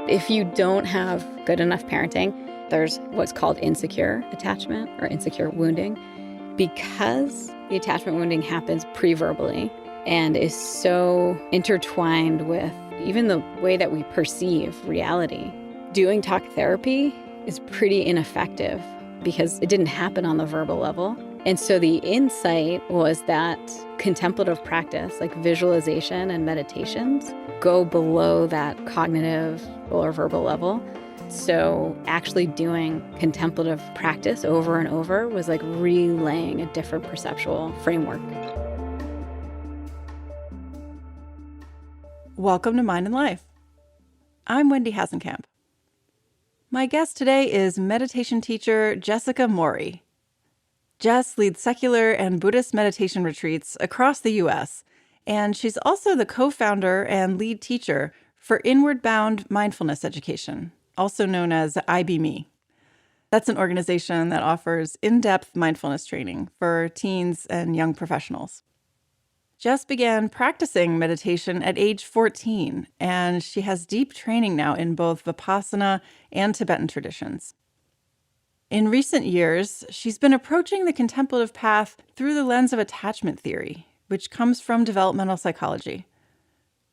If you don't have good enough parenting, there's what's called insecure attachment or insecure wounding. Because the attachment wounding happens pre-verbally and is so intertwined with even the way that we perceive reality, doing talk therapy is pretty ineffective because it didn't happen on the verbal level. And so the insight was that contemplative practice, like visualization and meditations, go below that cognitive or verbal level. So actually doing contemplative practice over and over was like relaying a different perceptual framework. Welcome to Mind and Life. I'm Wendy Hasenkamp. My guest today is meditation teacher Jessica Morey. Jess leads secular and Buddhist meditation retreats across the U.S., and she's also the co-founder and lead teacher for Inward Bound Mindfulness Education, also known as iBme. That's an organization that offers in-depth mindfulness training for teens and young professionals. Jess began practicing meditation at age 14, and she has deep training now in both Vipassana and Tibetan traditions. In recent years, she's been approaching the contemplative path through the lens of attachment theory, which comes from developmental psychology.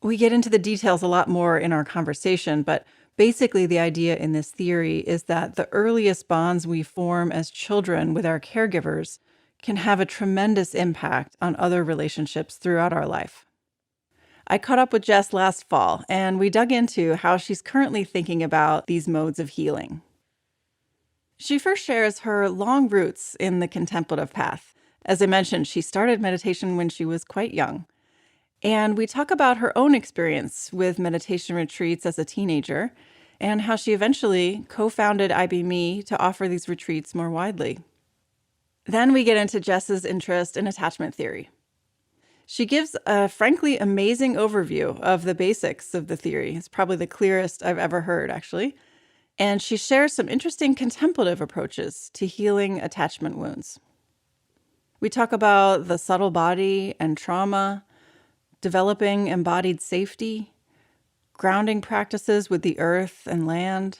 We get into the details a lot more in our conversation, but basically the idea in this theory is that the earliest bonds we form as children with our caregivers can have a tremendous impact on other relationships throughout our life. I caught up with Jess last fall, and we dug into how she's currently thinking about these modes of healing. She first shares her long roots in the contemplative path. As I mentioned, she started meditation when she was quite young. And we talk about her own experience with meditation retreats as a teenager and how she eventually co-founded iBme to offer these retreats more widely. Then we get into Jess's interest in attachment theory. She gives a frankly amazing overview of the basics of the theory. It's probably the clearest I've ever heard, actually. And she shares some interesting contemplative approaches to healing attachment wounds. We talk about the subtle body and trauma, developing embodied safety, grounding practices with the earth and land.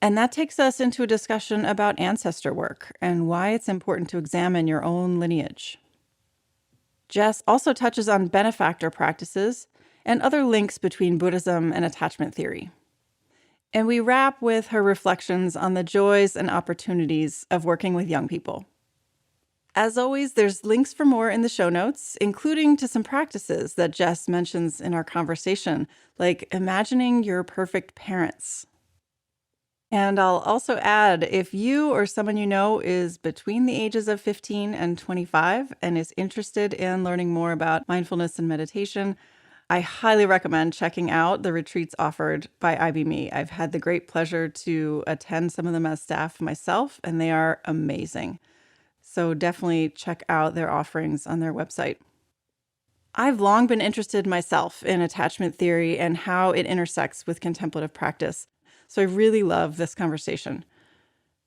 And that takes us into a discussion about ancestor work and why it's important to examine your own lineage. Jess also touches on benefactor practices and other links between Buddhism and attachment theory. And we wrap with her reflections on the joys and opportunities of working with young people. As always, there's links for more in the show notes, including to some practices that Jess mentions in our conversation, like imagining your perfect parents. And I'll also add, if you or someone you know is between the ages of 15 and 25 and is interested in learning more about mindfulness and meditation, I highly recommend checking out the retreats offered by iBme. I've had the great pleasure to attend some of them as staff myself, and they are amazing. So definitely check out their offerings on their website. I've long been interested myself in attachment theory and how it intersects with contemplative practice. So I really love this conversation.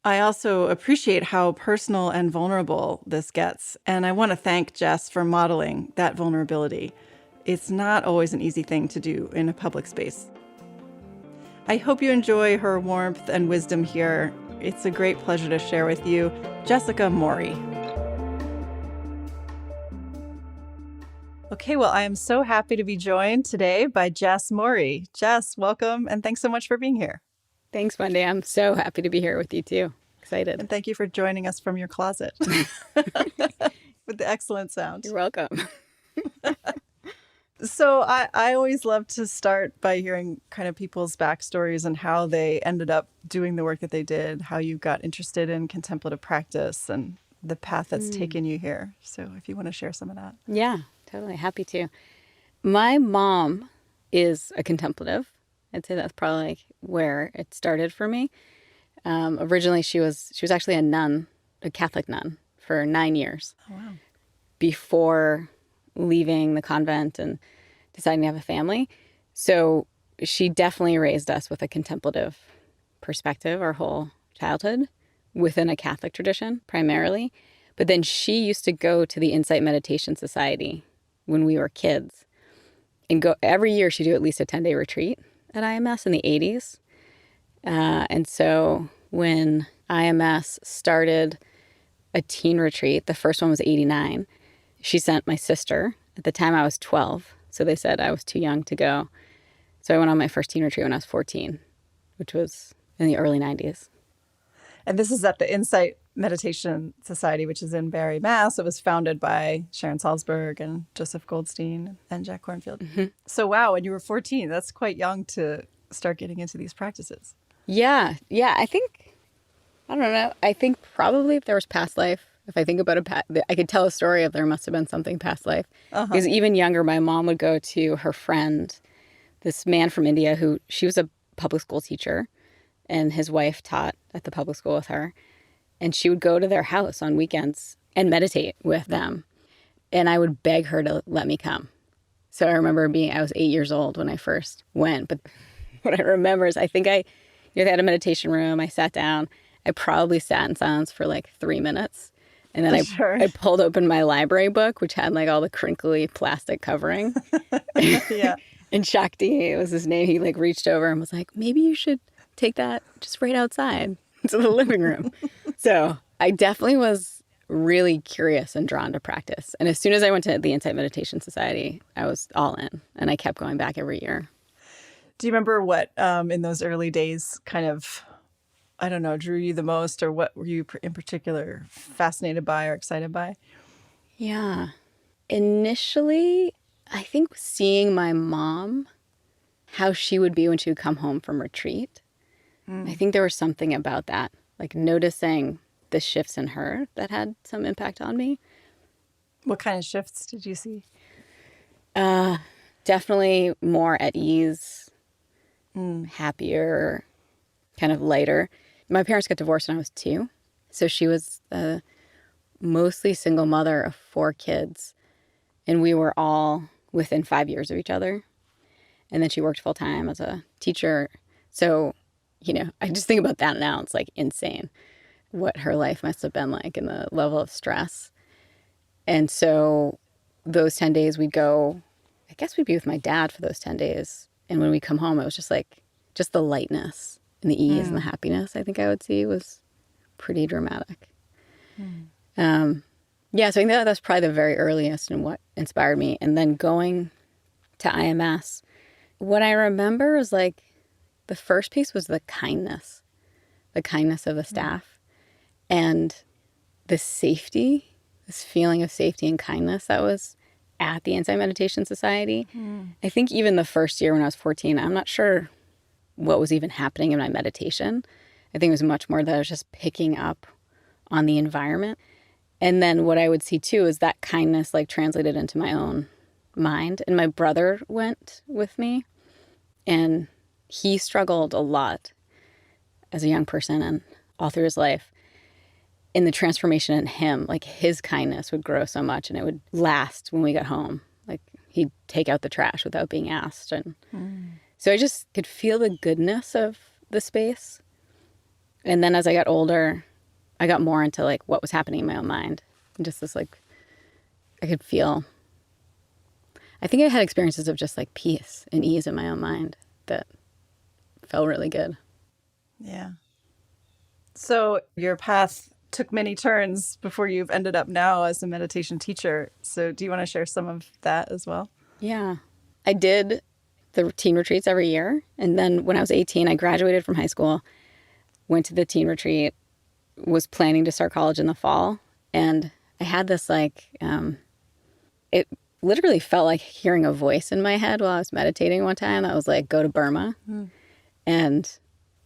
I also appreciate how personal and vulnerable this gets, and I want to thank Jess for modeling that vulnerability. It's not always an easy thing to do in a public space. I hope you enjoy her warmth and wisdom here. It's a great pleasure to share with you, Jessica Morey. Okay, well, I am so happy to be joined today by Jess Morey. Jess, welcome, and thanks so much for being here. Thanks, Wendy. I'm so happy to be here with you too. Excited. And thank you for joining us from your closet with the excellent sound. You're welcome. So I always love to start by hearing kind of people's backstories and how they ended up doing the work that they did, how you got interested in contemplative practice and the path that's taken you here. So if you want to share some of that. Yeah, totally. Happy to. My mom is a contemplative. I'd say that's probably like where it started for me. Originally, she was actually a nun, a Catholic nun, for 9 years. Oh, wow. Before leaving the convent and deciding to have a family. So she definitely raised us with a contemplative perspective our whole childhood within a Catholic tradition primarily. But then she used to go to the Insight Meditation Society when we were kids and go every year. She'd do at least a 10-day retreat. at IMS in the 80s. And so when IMS started a teen retreat, the first one was 89. She sent my sister. At the time I was 12. So they said I was too young to go. So I went on my first teen retreat when I was 14, which was in the early 90s. And this is at the Insight Meditation Society, which is in Barre, Mass. It was founded by Sharon Salzberg and Joseph Goldstein and Jack Kornfield. Mm-hmm. So, wow, when you were 14, that's quite young to start getting into these practices. Yeah. I think probably if there was past life, if I think about I could tell a story of there must have been something past life. Because even younger, my mom would go to her friend, this man from India she was a public school teacher, and his wife taught at the public school with her. And she would go to their house on weekends and meditate with them. And I would beg her to let me come. So I remember I was 8 years old when I first went. But what I remember is they had a meditation room. I sat down. I probably sat in silence for like 3 minutes. And then I pulled open my library book, which had like all the crinkly plastic covering. Yeah. And Shakti, it was his name, he like reached over and was like, maybe you should take that just right outside to the living room. So I definitely was really curious and drawn to practice. And as soon as I went to the Insight Meditation Society, I was all in. And I kept going back every year. Do you remember what in those early days kind of, I don't know, drew you the most, or what were you in particular fascinated by or excited by? Yeah. Initially, I think seeing my mom, how she would be when she would come home from retreat. I think there was something about that, like noticing the shifts in her that had some impact on me. What kind of shifts did you see? Definitely more at ease, happier, kind of lighter. My parents got divorced when I was 2. So she was a mostly single mother of 4 kids. And we were all within 5 years of each other. And then she worked full time as a teacher. So, I just think about that now. It's like insane what her life must have been like and the level of stress. And so those 10 days we'd go, I guess we'd be with my dad for those 10 days. And when we come home, it was just like, just the lightness and the ease and the happiness I think I would see was pretty dramatic. So I think that's probably the very earliest and what inspired me. And then going to IMS, what I remember is like, the first piece was the kindness of the staff and the safety, this feeling of safety and kindness that was at the Insight Meditation Society. I think even the first year when I was 14, I'm not sure what was even happening in my meditation. I think it was much more that I was just picking up on the environment. And then what I would see too is that kindness like translated into my own mind. And my brother went with me, and he struggled a lot as a young person and all through his life. In the transformation in him, like his kindness would grow so much and it would last when we got home. Like he'd take out the trash without being asked. And so I just could feel the goodness of the space. And then as I got older, I got more into like what was happening in my own mind. And just this like, I could feel, I think I had experiences of just like peace and ease in my own mind that felt really good. Yeah. So your path took many turns before you've ended up now as a meditation teacher. So do you want to share some of that as well? Yeah. I did the teen retreats every year. And then when I was 18, I graduated from high school, went to the teen retreat, was planning to start college in the fall. And I had this like, it literally felt like hearing a voice in my head while I was meditating one time that was like, go to Burma. And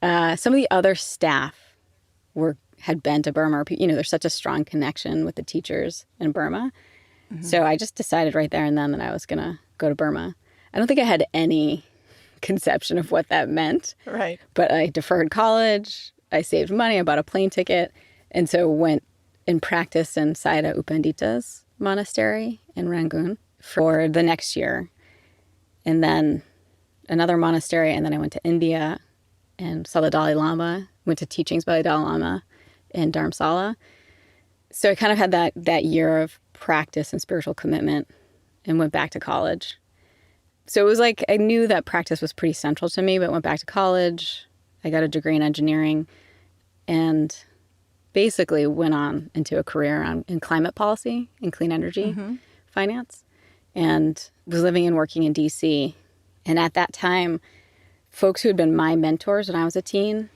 some of the other staff had been to Burma. Or, there's such a strong connection with the teachers in Burma. So I just decided right there and then that I was going to go to Burma. I don't think I had any conception of what that meant. Right. But I deferred college. I saved money. I bought a plane ticket. And so went and practiced in Sayadaw U Pandita's monastery in Rangoon for the next year. And then another monastery. And then I went to India and saw the Dalai Lama, went to teachings by the Dalai Lama in Dharamsala. So I kind of had that year of practice and spiritual commitment and went back to college. So it was like I knew that practice was pretty central to me, but went back to college. I got a degree in engineering and basically went on into a career in climate policy and clean energy finance, and was living and working in DC. And at that time, folks who had been my mentors when I was a teen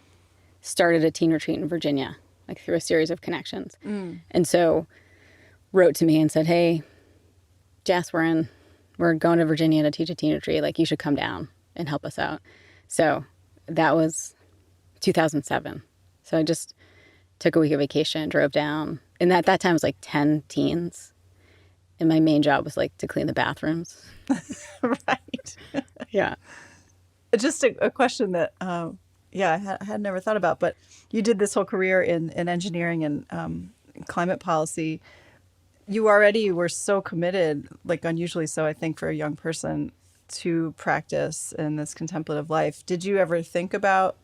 started a teen retreat in Virginia, like through a series of connections. And so wrote to me and said, hey, Jess, we're going to Virginia to teach a teen retreat. Like, you should come down and help us out. So that was 2007. So I just took a week of vacation, drove down. And at that time, it was like 10 teens. And my main job was like to clean the bathrooms. Right. Yeah. Just a question that, I had never thought about, but you did this whole career in engineering and climate policy. You already were so committed, like unusually so, I think, for a young person to practice in this contemplative life. Did you ever think about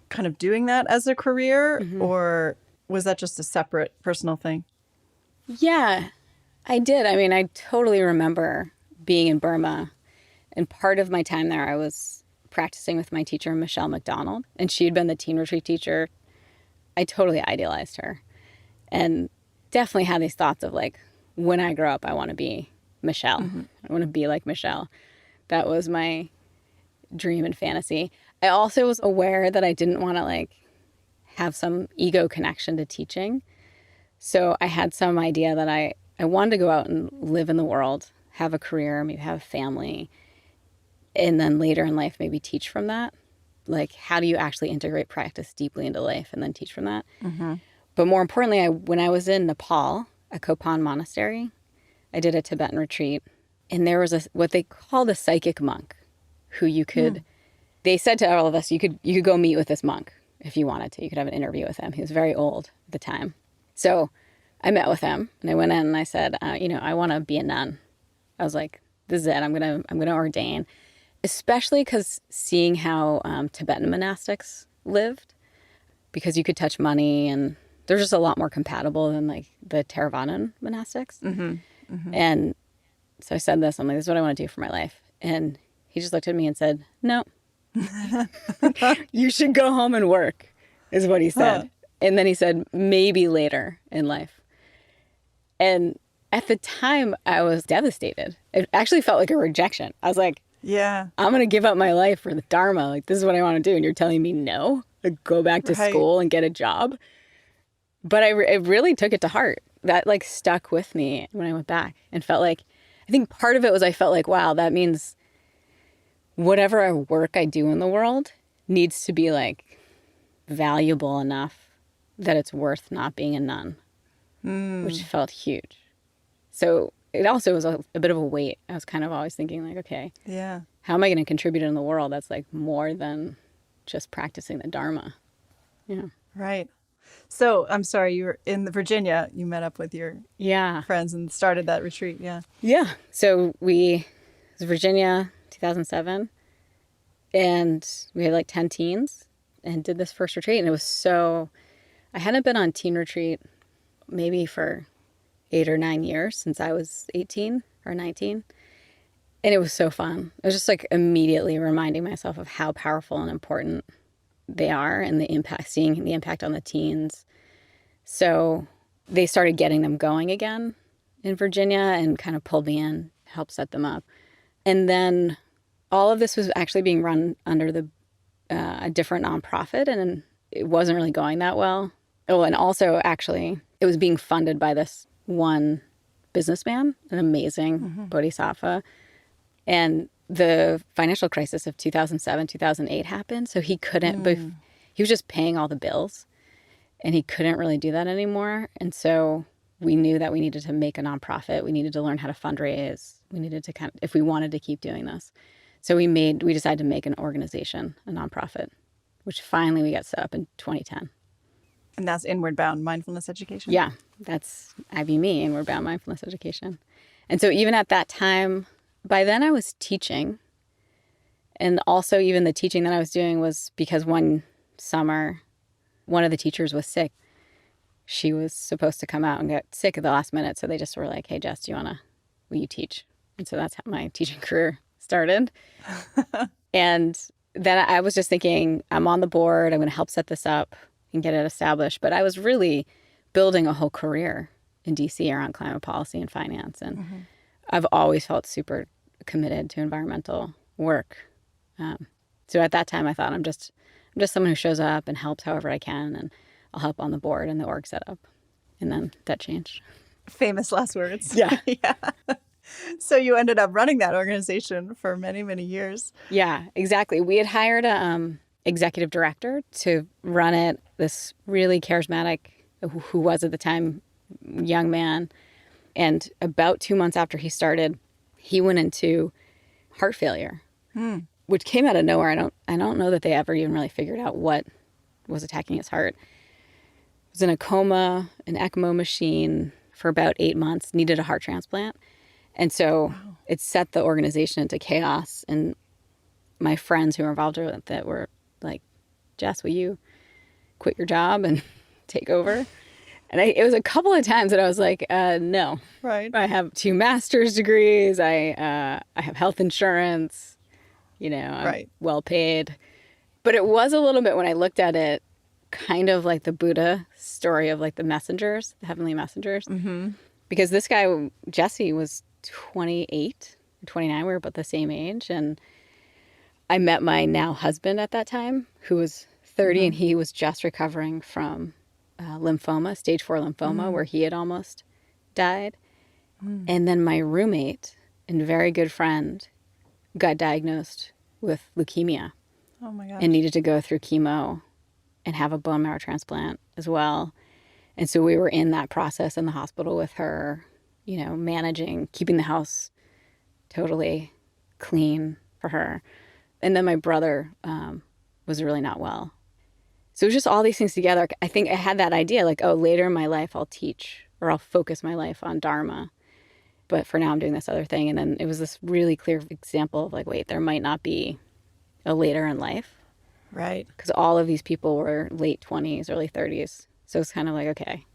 kind of doing that as a career, or was that just a separate personal thing? Yeah, I did. I mean, I totally remember being in Burma, and part of my time there, I was practicing with my teacher, Michelle McDonald, and she had been the teen retreat teacher. I totally idealized her and definitely had these thoughts of like, when I grow up, I want to be Michelle. I want to be like Michelle. That was my dream and fantasy. I also was aware that I didn't want to like have some ego connection to teaching. So I had some idea that I wanted to go out and live in the world, have a career, maybe have a family, and then later in life, maybe teach from that. Like, how do you actually integrate practice deeply into life and then teach from that? But more importantly, when I was in Nepal, a Kopan monastery, I did a Tibetan retreat, and there was what they called a psychic monk who you could, they said to all of us, you could go meet with this monk if you wanted to. You could have an interview with him. He was very old at the time. So I met with him, and I went in and I said, I want to be a nun. I was like, this is it. I'm gonna ordain, especially because seeing how Tibetan monastics lived, because you could touch money and they're just a lot more compatible than like the Theravadan monastics. And so I said this, I'm like, this is what I want to do for my life. And he just looked at me and said, no, you should go home and work, is what he said. And then he said, maybe later in life. And at the time, I was devastated. It actually felt like a rejection. I was like, yeah, I'm going to give up my life for the Dharma. Like, this is what I want to do. And you're telling me no, like, go back to school and get a job. But I really took it to heart. That like stuck with me when I went back and felt like, I think part of it was I felt like, wow, that means whatever work I do in the world needs to be like valuable enough that it's worth not being a nun, which felt huge. So it also was a bit of a weight. I was kind of always thinking like, okay, how am I going to contribute in the world that's like more than just practicing the Dharma? Yeah. Right. So I'm sorry, you were in Virginia. You met up with your friends and started that retreat. Yeah. Yeah. So it was Virginia, 2007. And we had like 10 teens and did this first retreat. And it was I hadn't been on teen retreat maybe for 8 or 9 years since I was 18 or 19. And it was so fun. It was just like immediately reminding myself of how powerful and important they are and the impact, seeing the impact on the teens. So they started getting them going again in Virginia and kind of pulled me in, helped set them up. And then all of this was actually being run under a different nonprofit, and it wasn't really going that well. Oh, and also actually it was being funded by this one businessman, an amazing bodhisattva. And the financial crisis of 2007, 2008 happened. So he couldn't, he was just paying all the bills and he couldn't really do that anymore. And so we knew that we needed to make a nonprofit. We needed to learn how to fundraise. We needed to if we wanted to keep doing this. So we decided to make an organization, a nonprofit, which finally we got set up in 2010. And that's Inward Bound Mindfulness Education? Yeah, that's iBme, Inward Bound Mindfulness Education. And so even at that time, by then I was teaching. And also even the teaching that I was doing was because one summer, one of the teachers was sick. She was supposed to come out and get sick at the last minute. So they just were like, hey, Jess, will you teach? And so that's how my teaching career started. And then I was just thinking, I'm on the board. I'm going to help set this up and get it established. But I was really building a whole career in DC around climate policy and finance. And I've always felt super committed to environmental work. So at that time, I thought I'm just someone who shows up and helps however I can, and I'll help on the board and the org setup. And then that changed. Famous last words. Yeah. Yeah. So you ended up running that organization for many, many years. Yeah, exactly. We had hired a executive director to run it, this really charismatic, who was at the time, young man. And about 2 months after he started, he went into heart failure, which came out of nowhere. I don't know that they ever even really figured out what was attacking his heart. He was in a coma, an ECMO machine for about 8 months, needed a heart transplant. And so it set the organization into chaos. And my friends who were involved with it were like, Jess, will you quit your job and take over? And it was a couple of times that I was like, no. Right. I have 2 master's degrees. I have health insurance. I'm well paid. But it was a little bit, when I looked at it, kind of like the Buddha story of like the messengers, the heavenly messengers. Mm-hmm. Because this guy, Jesse, was 28, 29. We were about the same age. And I met my now husband at that time, who was 30, and he was just recovering from lymphoma, stage 4 lymphoma, where he had almost died. And then my roommate and very good friend got diagnosed with leukemia. Oh my gosh. And needed to go through chemo and have a bone marrow transplant as well. And so we were in that process in the hospital with her, managing, keeping the house totally clean for her. And then my brother was really not well. So it was just all these things together. I think I had that idea, like, oh, later in my life I'll teach, or I'll focus my life on Dharma. But for now I'm doing this other thing. And then it was this really clear example of like, wait, there might not be a later in life. Right. Because all of these people were late 20s, early 30s. So it's kind of like, okay,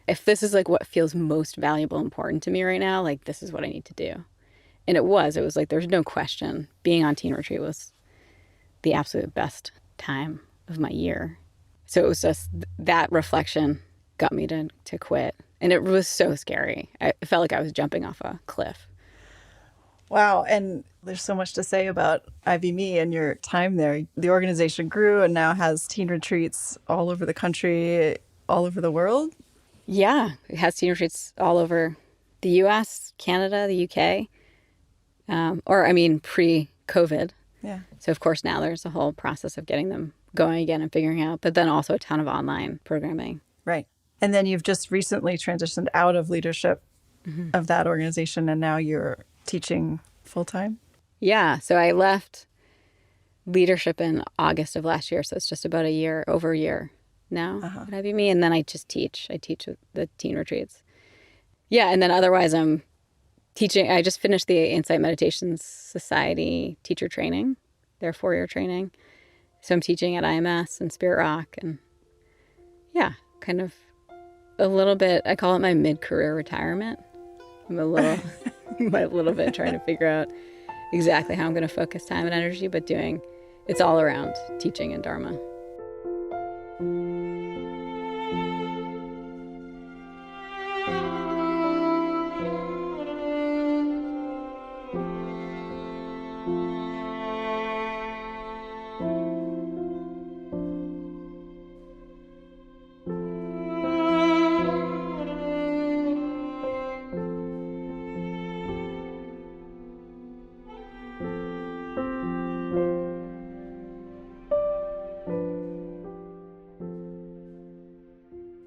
if this is like what feels most valuable, important to me right now, like this is what I need to do. And it was like, there's no question. Being on teen retreat was the absolute best time of my year. So it was just that reflection got me to quit. And it was so scary. I felt like I was jumping off a cliff. Wow. And there's so much to say about iBme and your time there. The organization grew and now has teen retreats all over the country, all over the world. Yeah. It has teen retreats all over the U.S., Canada, the U.K. Pre-COVID. Yeah. So, of course, now there's a whole process of getting them going again and figuring out, but then also a ton of online programming. Right. And then you've just recently transitioned out of leadership of that organization, and now you're teaching full-time? Yeah. So I left leadership in August of last year. So it's just about over a year now at iBme. And then I just teach. I teach the teen retreats. Yeah. And then otherwise I'm teaching. I just finished the Insight Meditation Society teacher training, their 4-year training. So I'm teaching at IMS and Spirit Rock. And yeah, kind of a little bit, I call it my mid-career retirement. I'm a little bit trying to figure out exactly how I'm going to focus time and energy, but it's all around teaching and Dharma.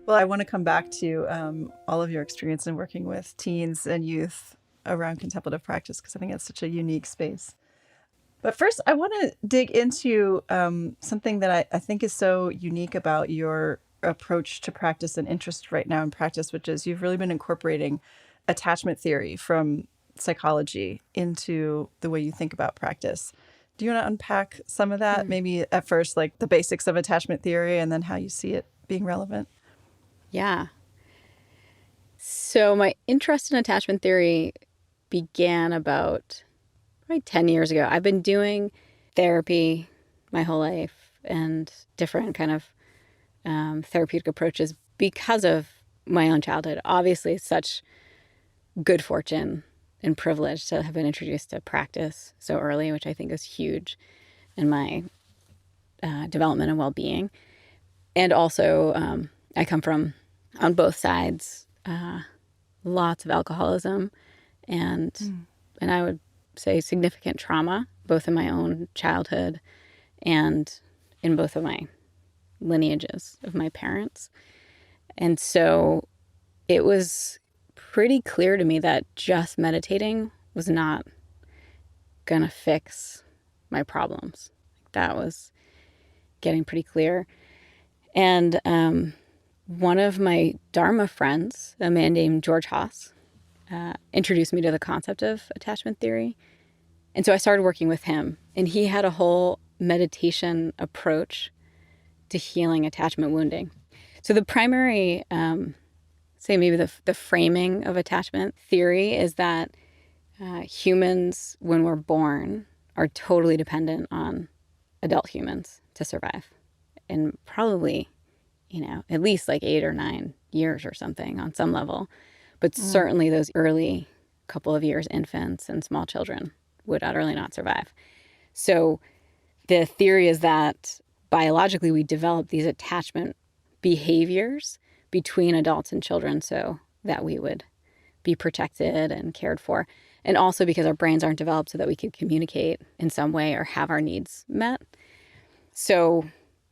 Well, I want to come back to all of your experience in working with teens and youth around contemplative practice, because I think it's such a unique space. But first, I want to dig into something that I think is so unique about your approach to practice and interest right now in practice, which is you've really been incorporating attachment theory from psychology into the way you think about practice. Do you want to unpack some of that? Maybe at first, like the basics of attachment theory, and then how you see it being relevant? Yeah. So my interest in attachment theory began about probably 10 years ago. I've been doing therapy my whole life and different kind of therapeutic approaches because of my own childhood. Obviously, it's such good fortune and privilege to have been introduced to practice so early, which I think is huge in my development and well-being. And also, I come from, on both sides, lots of alcoholism and I would say significant trauma, both in my own childhood and in both of my lineages of my parents. And so it was pretty clear to me that just meditating was not going to fix my problems. That was getting pretty clear. And one of my Dharma friends, a man named George Haas, introduced me to the concept of attachment theory. And so I started working with him. And he had a whole meditation approach to healing attachment wounding. So the primary, say maybe the framing of attachment theory is that humans, when we're born, are totally dependent on adult humans to survive. And probably, at least like 8 or 9 years or something on some level. But certainly those early couple of years, infants and small children would utterly not survive. So the theory is that biologically we develop these attachment behaviors between adults and children so that we would be protected and cared for. And also because our brains aren't developed so that we could communicate in some way or have our needs met. So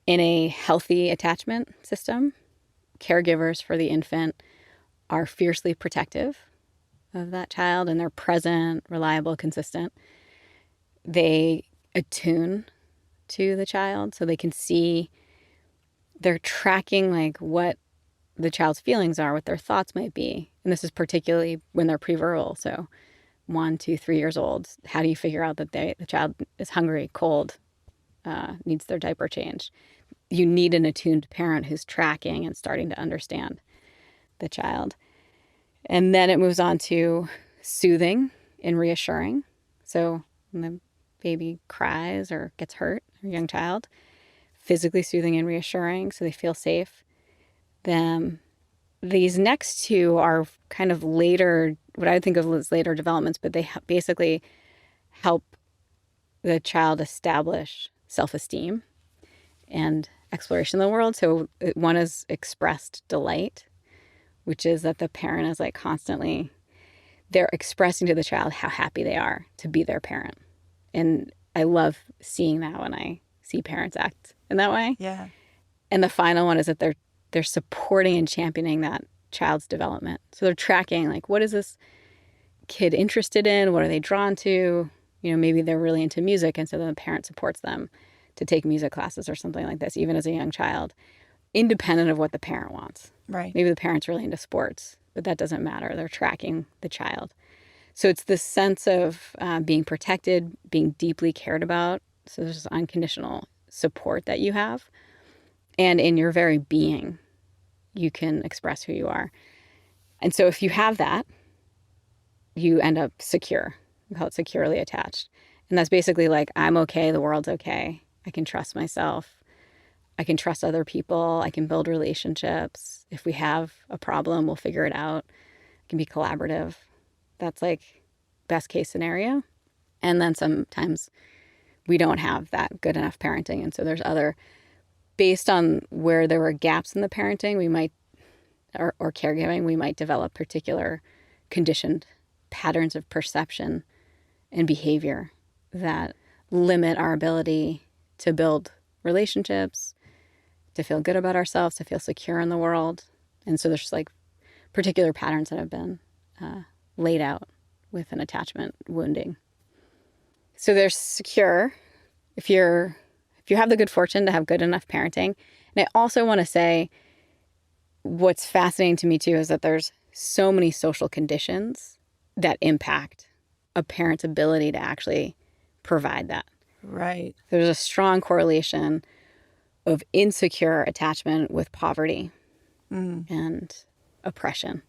in a healthy attachment system, caregivers for the infant are fiercely protective of that child, and they're present, reliable, consistent. They attune to the child so they can see, they're tracking like what the child's feelings are, what their thoughts might be. And this is particularly when they're preverbal. So 1, 2, 3 years old, how do you figure out that the child is hungry, cold, needs their diaper changed? You need an attuned parent who's tracking and starting to understand the child. And then it moves on to soothing and reassuring. So when the baby cries or gets hurt, or a young child, physically soothing and reassuring so they feel safe. Then these next two are kind of later, what I would think of as later developments, but they basically help the child establish self-esteem and exploration of the world. So one is expressed delight, which is that the parent is like constantly, they're expressing to the child how happy they are to be their parent. And I love seeing that when I see parents act in that way. Yeah. And the final one is that they're supporting and championing that child's development. So they're tracking like, what is this kid interested in? What are they drawn to? Maybe they're really into music, and so then the parent supports them to take music classes or something like this, even as a young child, independent of what the parent wants. Right. Maybe the parent's really into sports, but that doesn't matter. They're tracking the child. So it's this sense of being protected, being deeply cared about. So there's this unconditional support that you have. And in your very being, you can express who you are. And so if you have that, you end up secure. We call it securely attached. And that's basically like, I'm okay, the world's okay. I can trust myself. I can trust other people. I can build relationships. If we have a problem, we'll figure it out. It can be collaborative. That's like best case scenario. And then sometimes we don't have that good enough parenting. And so there's other, based on where there were gaps in the parenting, we might, or caregiving, we might develop particular conditioned patterns of perception and behavior that limit our ability to build relationships, to feel good about ourselves, to feel secure in the world. And so there's like particular patterns that have been laid out with an attachment wounding. So there's secure, if you have the good fortune to have good enough parenting. And I also want to say, what's fascinating to me too is that there's so many social conditions that impact a parent's ability to actually provide that. Right. There's a strong correlation of insecure attachment with poverty and oppression,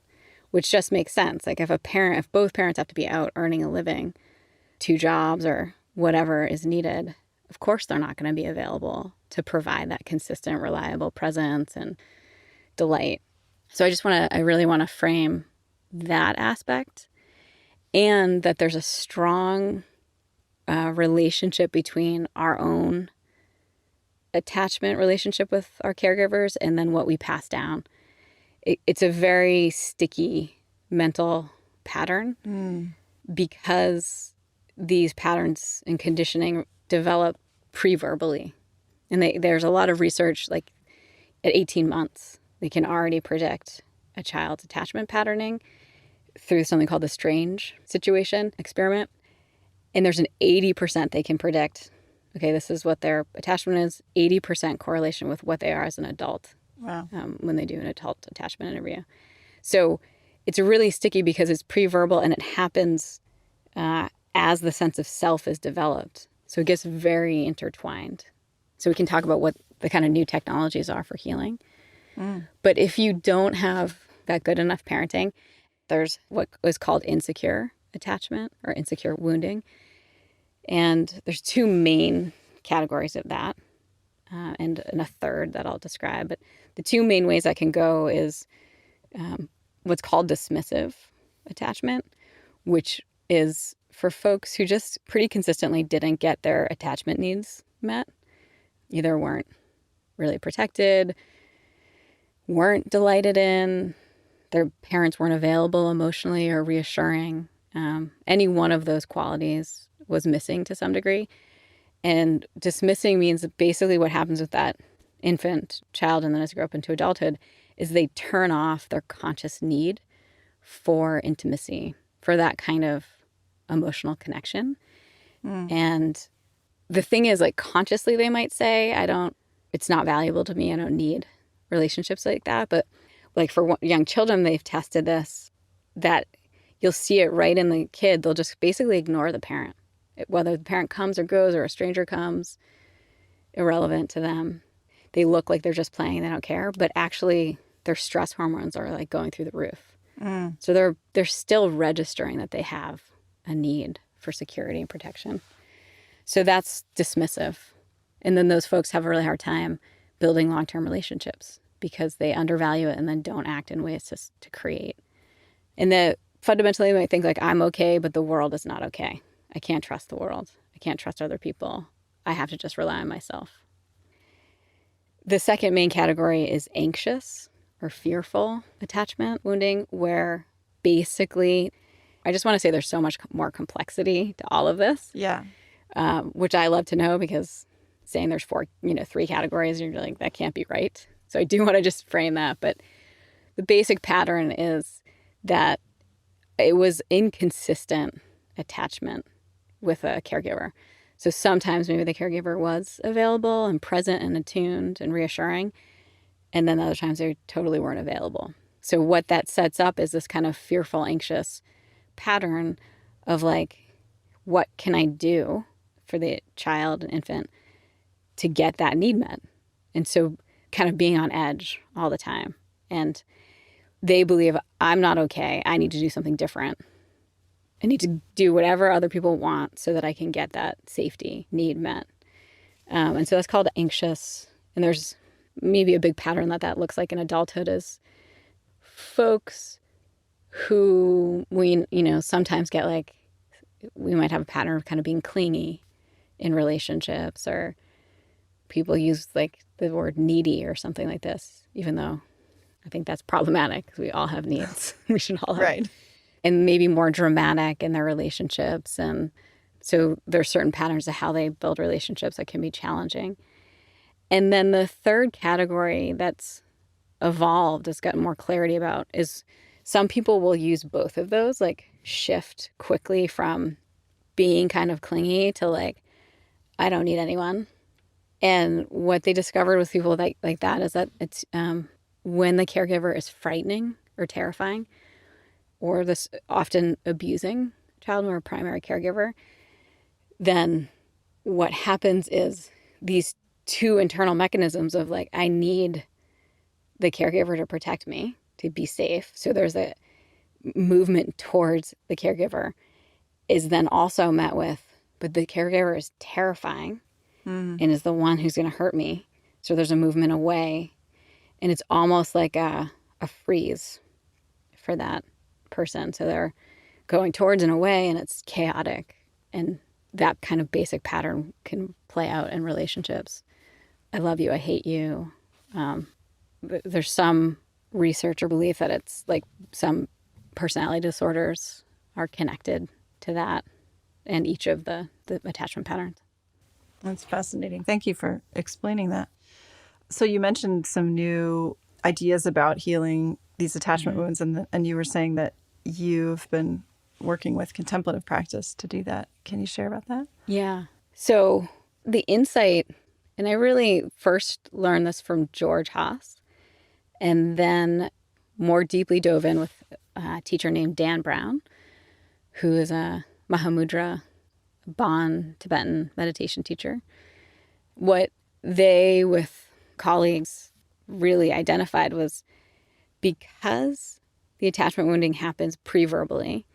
which just makes sense. Like if both parents have to be out earning a living, 2 jobs or whatever is needed, of course they're not going to be available to provide that consistent, reliable presence and delight. So I really want to frame that aspect, and that there's a strong relationship between our own attachment relationship with our caregivers and then what we pass down. It's a very sticky mental pattern because these patterns and conditioning develop pre-verbally. And there's a lot of research, like at 18 months, they can already predict a child's attachment patterning through something called the strange situation experiment. And there's an 80% they can predict, okay, this is what their attachment is, 80% correlation with what they are as an adult. Wow. When they do an adult attachment interview. So it's really sticky because it's pre-verbal and it happens as the sense of self is developed. So it gets very intertwined. So we can talk about what the kind of new technologies are for healing. But if you don't have that good enough parenting, there's what is called insecure attachment or insecure wounding. And there's 2 main categories of that, and a third that I'll describe. But the 2 main ways that can go is what's called dismissive attachment, which is for folks who just pretty consistently didn't get their attachment needs met, either weren't really protected, weren't delighted in, their parents weren't available emotionally or reassuring. Any one of those qualities was missing to some degree. And dismissing means that basically what happens with that infant child and then as they grow up into adulthood is they turn off their conscious need for intimacy, for that kind of emotional connection. And the thing is, like, consciously they might say, it's not valuable to me, I don't need relationships like that. But like for young children, they've tested this, that you'll see it right in the kid. They'll just basically ignore the parent. Whether the parent comes or goes or a stranger comes, irrelevant to them. They look like they're just playing, they don't care, but actually their stress hormones are like going through the roof. So they're still registering that they have a need for security and protection. So that's dismissive. And then those folks have a really hard time building long-term relationships because they undervalue it and then don't act in ways to create. And fundamentally they might think like, I'm okay, but the world is not okay. I can't trust the world. I can't trust other people. I have to just rely on myself. The second main category is anxious or fearful attachment wounding, where basically, I just want to say there's so much more complexity to all of this. Yeah. Which I love to know, because saying there's 3 categories, you're like, that can't be right. So I do want to just frame that. But the basic pattern is that it was inconsistent attachment with a caregiver. So sometimes maybe the caregiver was available and present and attuned and reassuring, and then other times they totally weren't available. So what that sets up is this kind of fearful, anxious pattern of like, what can I do for the child and infant to get that need met? And so kind of being on edge all the time. And they believe, I'm not okay. I need to do something different. I need to do whatever other people want so that I can get that safety need met. And so that's called anxious. And there's maybe a big pattern that looks like in adulthood is folks who we, sometimes get like, we might have a pattern of kind of being clingy in relationships, or people use like the word needy or something like this, even though I think that's problematic because we all have needs. We should all have. Right. And maybe more dramatic in their relationships. And so there's certain patterns of how they build relationships that can be challenging. And then the third category that's evolved, has gotten more clarity about, is some people will use both of those, like shift quickly from being kind of clingy to like, I don't need anyone. And what they discovered with people like that is that it's when the caregiver is frightening or terrifying, or this often abusing child or primary caregiver, then what happens is these 2 internal mechanisms of like, I need the caregiver to protect me, to be safe. So there's a movement towards the caregiver. is then also met with, but the caregiver is terrifying and is the one who's going to hurt me. So there's a movement away. And it's almost like a freeze for that person. So they're going towards and away, and it's chaotic. And that kind of basic pattern can play out in relationships. I love you, I hate you. There's some research or belief that it's like some personality disorders are connected to that and each of the attachment patterns. That's fascinating. Thank you for explaining that. So you mentioned some new ideas about healing these attachment wounds, and you were saying that you've been working with contemplative practice to do that. Can you share about that? Yeah. So the insight, and I really first learned this from George Haas, and then more deeply dove in with a teacher named Dan Brown, who is a Mahamudra Bon Tibetan meditation teacher. What they, with colleagues, really identified was because the attachment wounding happens pre-verbally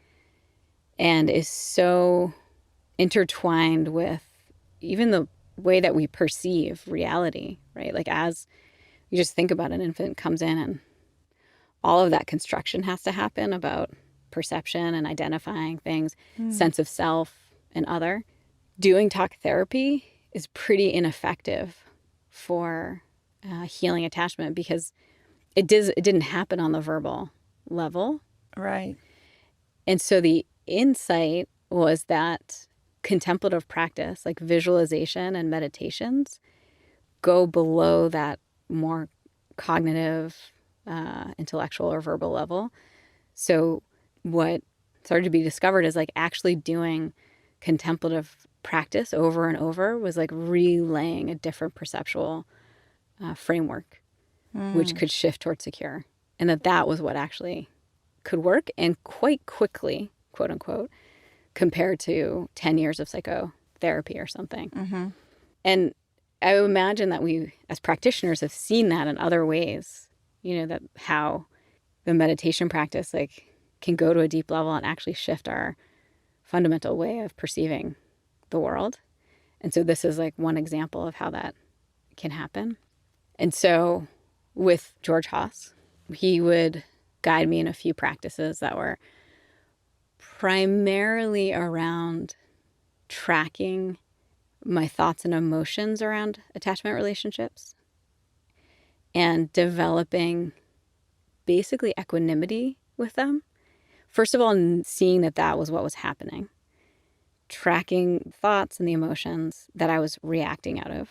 and is so intertwined with even the way that we perceive reality, right? Like as you just think about an infant comes in and all of that construction has to happen about perception and identifying things, sense of self and other. Doing talk therapy is pretty ineffective for healing attachment because it didn't happen on the verbal level. Right. And so the insight was that contemplative practice, like visualization and meditations, go below that more cognitive, intellectual or verbal level. So what started to be discovered is like actually doing contemplative practice over and over was like relaying a different perceptual framework, which could shift towards secure. And that was what actually could work, and quite quickly, quote unquote, compared to 10 years of psychotherapy or something. And I would imagine that we as practitioners have seen that in other ways, you know, that how the meditation practice like can go to a deep level and actually shift our fundamental way of perceiving the world. And so this is like one example of how that can happen. And so with George Haas, he would guide me in a few practices that were primarily around tracking my thoughts and emotions around attachment relationships and developing basically equanimity with them. First of all, seeing that was what was happening, tracking thoughts and the emotions that I was reacting out of.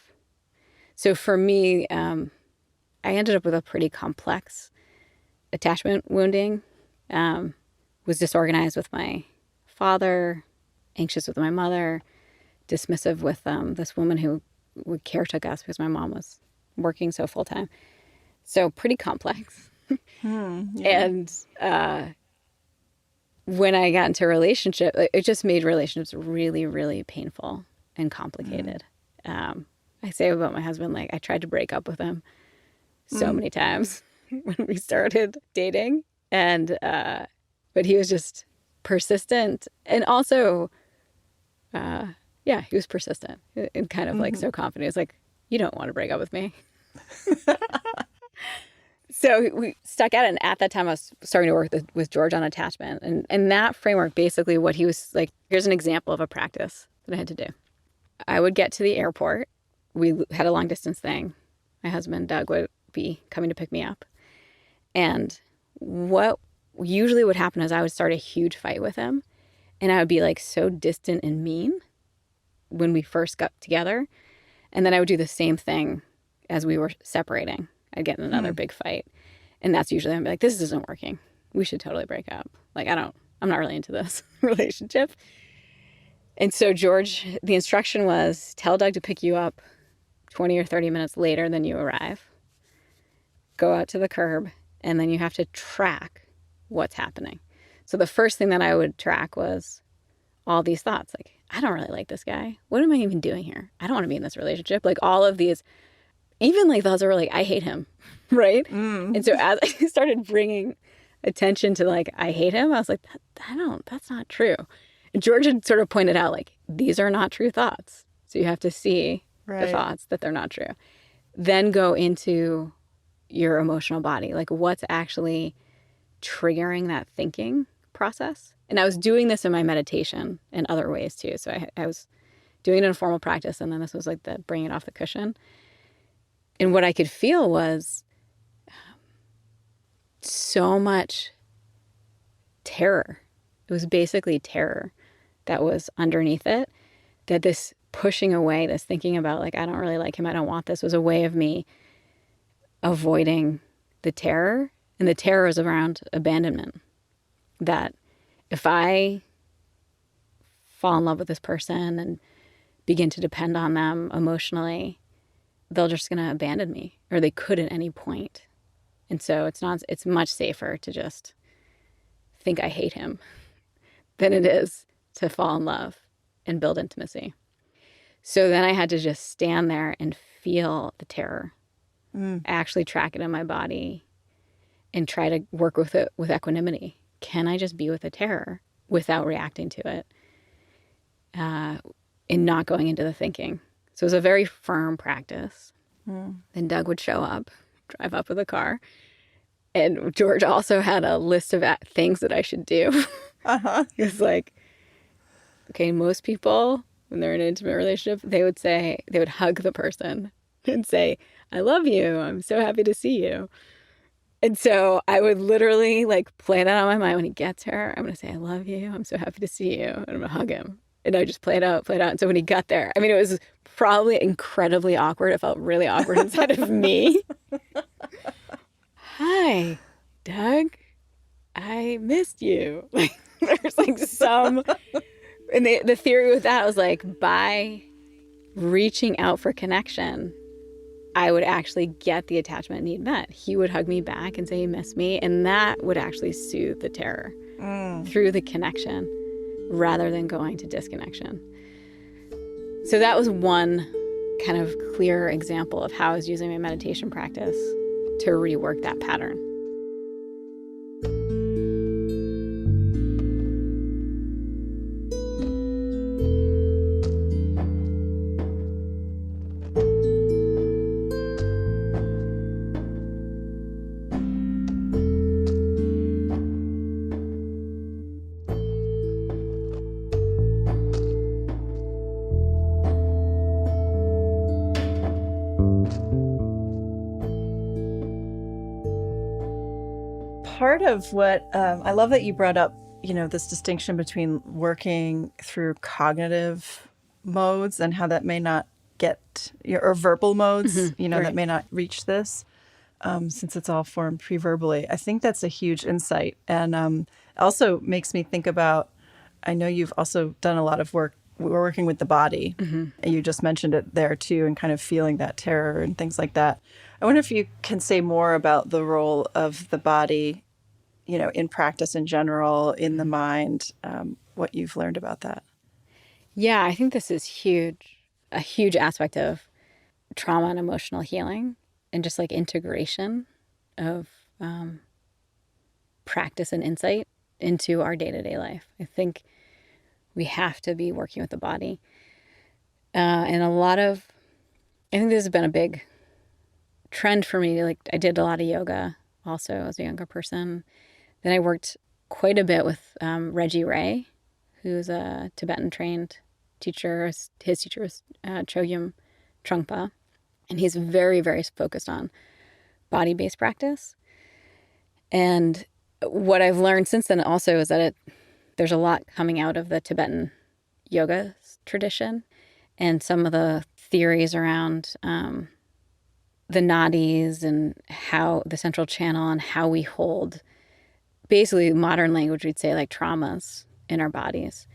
So for me, I ended up with a pretty complex attachment wounding. Was disorganized with my father, anxious with my mother, dismissive with this woman who would caretaker us because my mom was working so full time. So pretty complex. And when I got into a relationship, it just made relationships really, really painful and complicated. I say about my husband, like I tried to break up with him so many times when we started dating, and but he was just persistent, and also he was persistent and kind of like so confident. He was like, you don't want to break up with me. So we stuck at it, and at that time I was starting to work with George on attachment, and that framework, basically what he was like, here's an example of a practice that I had to do. I would get to the airport. We had a long distance thing. My husband, Doug, would be coming to pick me up. And what usually would happen is I would start a huge fight with him, and I would be like so distant and mean when we first got together. And then I would do the same thing as we were separating. I'd get in another big fight. And that's usually, I'd be like, this isn't working. We should totally break up. Like, I'm not really into this relationship. And so George, the instruction was, tell Doug to pick you up 20 or 30 minutes later than you arrive. Go out to the curb, and then you have to track what's happening. So the first thing that I would track was all these thoughts. Like, I don't really like this guy. What am I even doing here? I don't want to be in this relationship. Like all of these, even like thoughts are like, I hate him, right? And so as I started bringing attention to like, I hate him, I was like, that's not true. And George had sort of pointed out, like, these are not true thoughts. So you have to see the thoughts that they're not true. Then go into your emotional body, like what's actually triggering that thinking process. And I was doing this in my meditation in other ways too. So I was doing it in a formal practice, and then this was like the bring it off the cushion. And what I could feel was so much terror. It was basically terror that was underneath it, that this pushing away, this thinking about like, I don't really like him, I don't want this, was a way of me avoiding the terror. And the terror is around abandonment. That if I fall in love with this person and begin to depend on them emotionally, they're just going to abandon me, or they could at any point. And so it's much safer to just think I hate him than it is to fall in love and build intimacy. So then I had to just stand there and feel the terror, actually track it in my body, and try to work with it with equanimity. Can I just be with the terror without reacting to it, and not going into the thinking? So it was a very firm practice. Then Doug would show up, drive up with a car. And George also had a list of things that I should do. It was like, okay, most people, when they're in an intimate relationship, they would hug the person and say, I love you. I'm so happy to see you. And so I would literally like play that on my mind. When he gets her, I'm going to say, I love you. I'm so happy to see you. And I'm going to hug him. And I just play it out. And so when he got there, I mean, it was probably incredibly awkward. It felt really awkward inside of me. Hi, Doug. I missed you. Like, there's like some, and the theory with that was like, by reaching out for connection, I would actually get the attachment need met. He would hug me back and say he missed me, and that would actually soothe the terror through the connection rather than going to disconnection. So that was one kind of clear example of how I was using my meditation practice to rework that pattern. Part of what I love that you brought up, this distinction between working through cognitive modes and how that may not get, or verbal modes, right. that may not reach this, since it's all formed pre-verbally. I think that's a huge insight. And also makes me think about, I know you've also done a lot of work working with the body. And you just mentioned it there too, and kind of feeling that terror and things like that. I wonder if you can say more about the role of the body, in practice in general, in the mind, what you've learned about that. Yeah, I think this is a huge aspect of trauma and emotional healing, and just like integration of practice and insight into our day-to-day life. I think we have to be working with the body. And I think this has been a big trend for me. Like, I did a lot of yoga also as a younger person. Then I worked quite a bit with Reggie Ray, who's a Tibetan trained teacher. His teacher was Chogyam Trungpa. And he's very, very focused on body-based practice. And what I've learned since then also is that there's a lot coming out of the Tibetan yoga tradition, and some of the theories around the nadis and how the central channel and how we hold, basically modern language, we'd say like traumas in our bodies,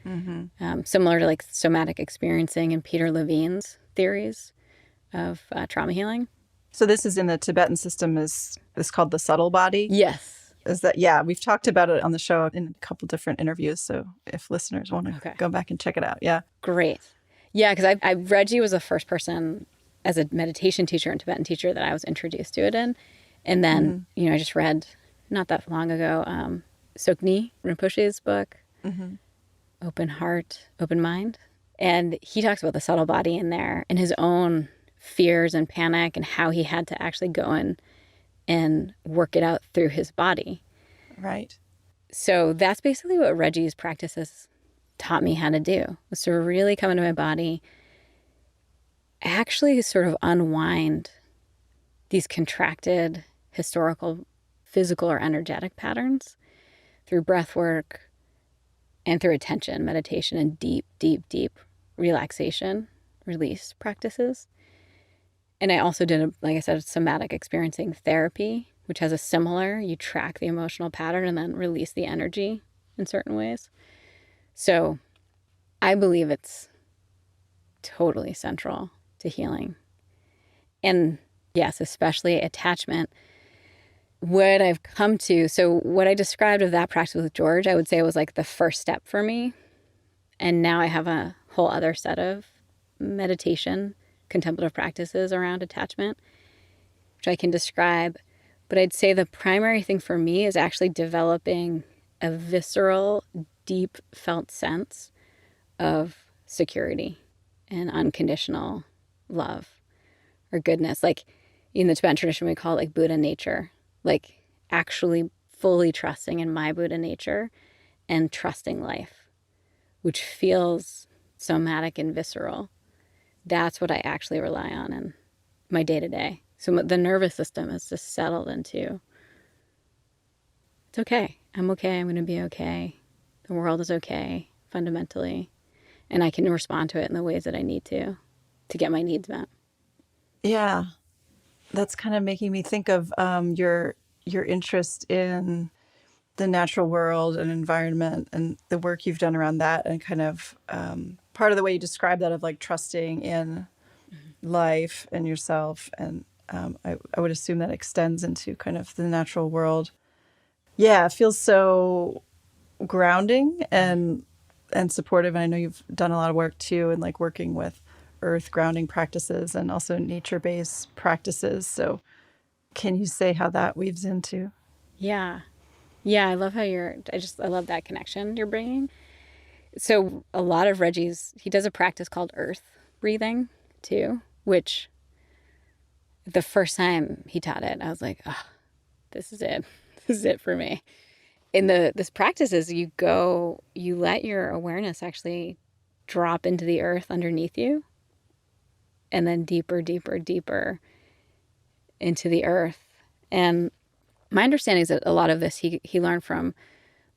similar to like somatic experiencing and Peter Levine's theories of trauma healing. So this is in the Tibetan system, is called the subtle body? Yes. Is that, yeah, we've talked about it on the show in a couple different interviews. So if listeners want to go back and check it out. Yeah. Great. Yeah, because Reggie was the first person as a meditation teacher and Tibetan teacher that I was introduced to it in. And then, I just read not that long ago, Sokni Rinpoche's book, open heart, open mind. And he talks about the subtle body in there and his own fears and panic and how he had to actually go in and work it out through his body. Right. So that's basically what Reggie's practices taught me how to do, was to really come into my body, actually sort of unwind these contracted historical, physical or energetic patterns through breath work and through attention, meditation, and deep, deep, deep relaxation, release practices. And I also did, like I said, somatic experiencing therapy, which has a similar, you track the emotional pattern and then release the energy in certain ways. So I believe it's totally central to healing. And yes, especially attachment. What I've come to, so what I described of that practice with George, I would say it was like the first step for me. And now I have a whole other set of meditation, contemplative practices around attachment, which I can describe. But I'd say the primary thing for me is actually developing a visceral, deep felt sense of security and unconditional love or goodness. Like in the Tibetan tradition, we call it like Buddha nature, like actually fully trusting in my Buddha nature and trusting life, which feels somatic and visceral. That's what I actually rely on in my day-to-day. So the nervous system is just settled into, it's okay. I'm okay. I'm going to be okay. The world is okay, fundamentally. And I can respond to it in the ways that I need to get my needs met. Yeah. That's kind of making me think of your interest in the natural world and environment and the work you've done around that, and kind of part of the way you describe that of like trusting in life and yourself. And I would assume that extends into kind of the natural world. Yeah, it feels so grounding and supportive. And I know you've done a lot of work too, and like working with earth grounding practices and also nature-based practices. So can you say how that weaves into? Yeah. Yeah, I love how I love that connection you're bringing. So a lot of Reggie's, he does a practice called earth breathing too, which the first time he taught it, I was like, oh, this is it. This is it for me. In this practice is you let your awareness actually drop into the earth underneath you, and then deeper, deeper, deeper into the earth. And my understanding is that a lot of this he learned from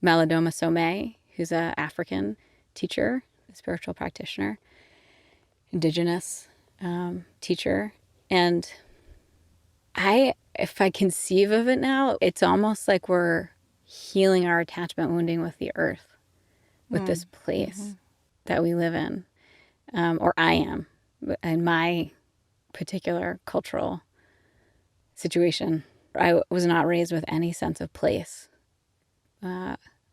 Malidoma Somé, who's an African teacher, a spiritual practitioner, indigenous teacher. And if I conceive of it now, it's almost like we're healing our attachment wounding with the earth, with this place that we live in, or I am, in my particular cultural situation. I was not raised with any sense of place,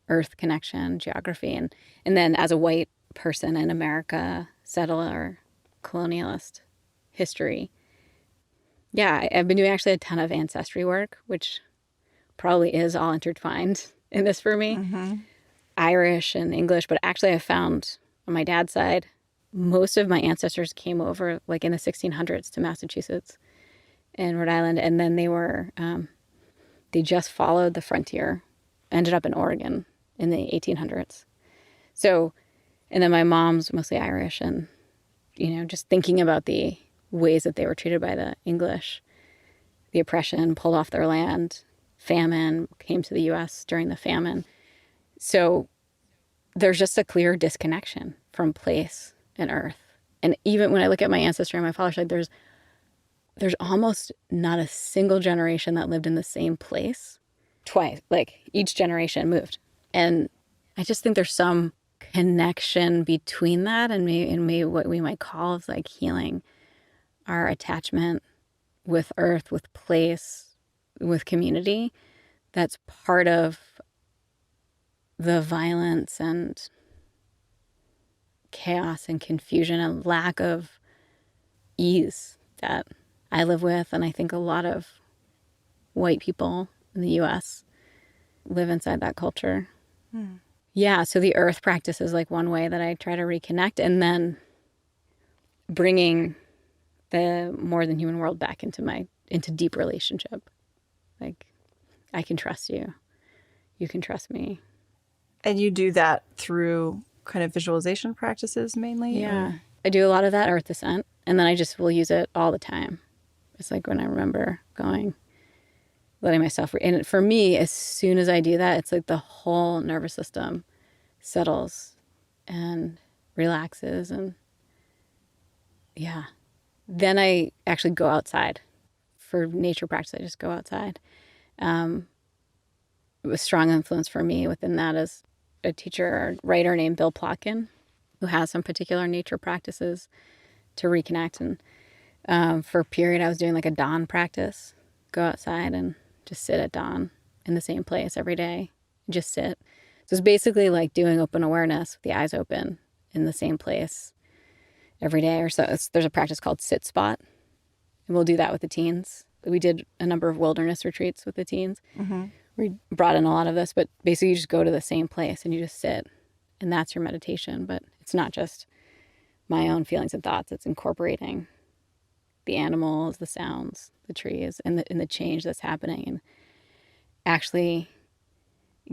earth connection, geography. And then as a white person in America, settler, colonialist history, yeah, I've been doing actually a ton of ancestry work, which probably is all intertwined in this for me. Irish and English, but actually I found on my dad's side, most of my ancestors came over like in the 1600s to Massachusetts and Rhode Island. And then they just followed the frontier, ended up in Oregon in the 1800s. So, and then my mom's mostly Irish, and, just thinking about the ways that they were treated by the English, the oppression, pulled off their land, famine, came to the U.S. during the famine. So there's just a clear disconnection from place and earth. And even when I look at my ancestry on my father's side, there's almost not a single generation that lived in the same place twice. Like each generation moved. And I just think there's some connection between that and maybe what we might call is like healing our attachment with earth, with place, with community. That's part of the violence and chaos and confusion and lack of ease that I live with, and I think a lot of white people in the U.S. live inside that culture. Yeah, so the earth practice is like one way that I try to reconnect, and then bringing the more than human world back into deep relationship. Like, I can trust you. You can trust me. And you do that through kind of visualization practices mainly? Yeah. Or? I do a lot of that earth descent, and then I just will use it all the time. It's like when I remember going, letting myself, and for me, as soon as I do that, it's like the whole nervous system settles and relaxes. And yeah, then I actually go outside. For nature practice, I just go outside. A strong influence for me within that is a teacher or writer named Bill Plotkin, who has some particular nature practices to reconnect. And for a period, I was doing like a dawn practice, go outside and just sit at dawn in the same place every day, just sit. So it's basically like doing open awareness with the eyes open in the same place every day or so. There's a practice called sit spot, and we'll do that with the teens. We did a number of wilderness retreats with the teens. Mm-hmm. We brought in a lot of this, but basically you just go to the same place and you just sit, and that's your meditation. But it's not just my own feelings and thoughts. It's incorporating the animals, the sounds, the trees, and the change that's happening, and actually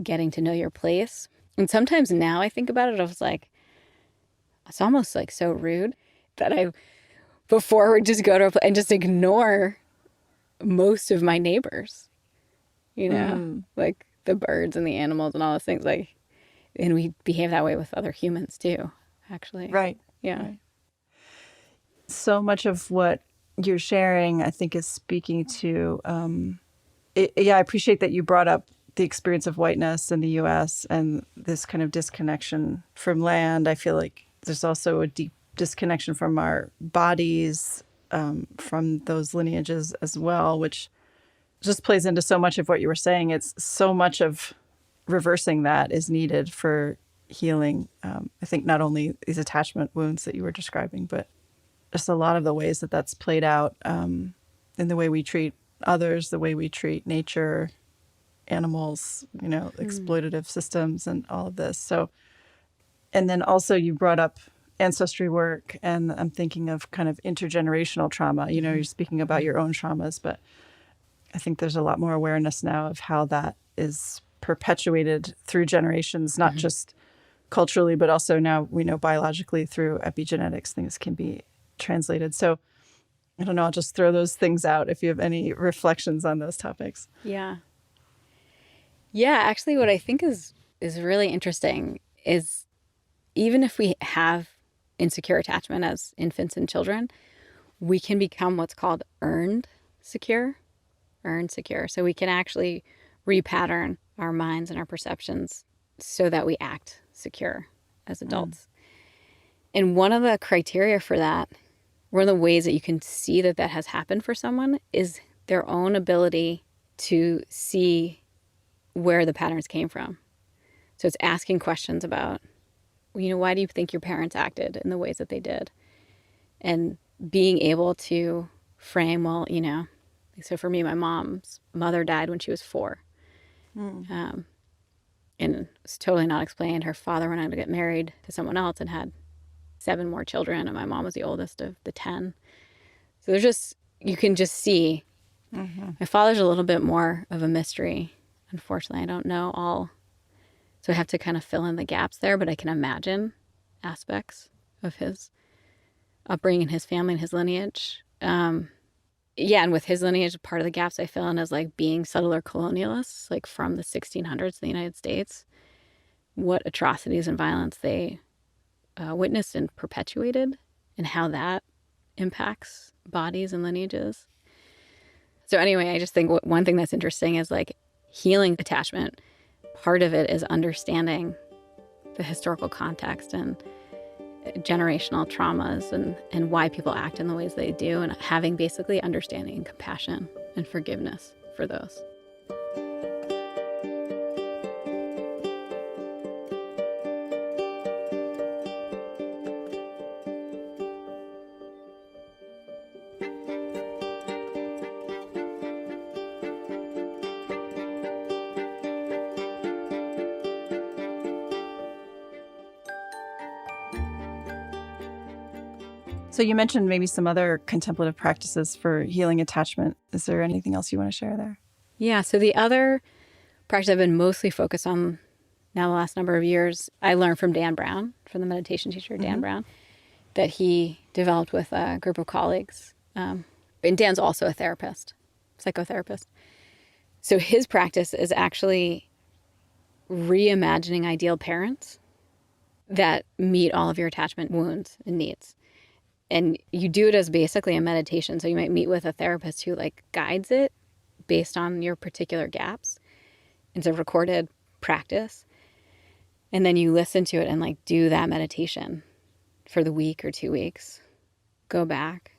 getting to know your place. And sometimes now I think about it, I was like, it's almost like so rude that I before would just go to a place and just ignore most of my neighbors, like the birds and the animals and all those things. Like, and we behave that way with other humans too, actually. Right. Yeah. Right. So much of what you're sharing, I think, is speaking to, I appreciate that you brought up the experience of whiteness in the U.S. and this kind of disconnection from land. I feel like there's also a deep disconnection from our bodies, from those lineages as well, which just plays into so much of what you were saying. It's so much of reversing that is needed for healing. I think not only these attachment wounds that you were describing, but just a lot of the ways that that's played out in the way we treat others, the way we treat nature, animals, exploitative systems and all of this. So, and then also you brought up ancestry work, and I'm thinking of kind of intergenerational trauma. You're speaking about your own traumas, but I think there's a lot more awareness now of how that is perpetuated through generations, not just culturally, but also now we know biologically through epigenetics, things can be translated. So I don't know, I'll just throw those things out if you have any reflections on those topics. Yeah. Yeah, actually what I think is really interesting is even if we have insecure attachment as infants and children, we can become what's called earned secure. So we can actually repattern our minds and our perceptions so that we act secure as adults. And one of the criteria for that, one of the ways that you can see that has happened for someone, is their own ability to see where the patterns came from. So it's asking questions about, why do you think your parents acted in the ways that they did? And being able to frame, so for me, my mom's mother died when she was 4. And it's totally not explained. Her father went on to get married to someone else and had 7 more children, and my mom was the oldest of the 10. So you can just see. My father's a little bit more of a mystery. Unfortunately, I don't know all. So I have to kind of fill in the gaps there, but I can imagine aspects of his upbringing, his family, and his lineage. And with his lineage, part of the gaps I fill in is like being settler colonialists, like from the 1600s in the United States, what atrocities and violence they witnessed and perpetuated, and how that impacts bodies and lineages. So anyway, I just think one thing that's interesting is like healing attachment. Part of it is understanding the historical context and generational traumas and why people act in the ways they do, and having basically understanding and compassion and forgiveness for those. So you mentioned maybe some other contemplative practices for healing attachment. Is there anything else you want to share there? Yeah. So the other practice I've been mostly focused on now the last number of years, I learned from Dan Brown, from the meditation teacher, Dan Brown, that he developed with a group of colleagues. And Dan's also a therapist, psychotherapist. So his practice is actually reimagining ideal parents that meet all of your attachment wounds and needs. And you do it as basically a meditation. So you might meet with a therapist who like guides it based on your particular gaps. It's a recorded practice. And then you listen to it and like do that meditation for the week or 2 weeks. Go back,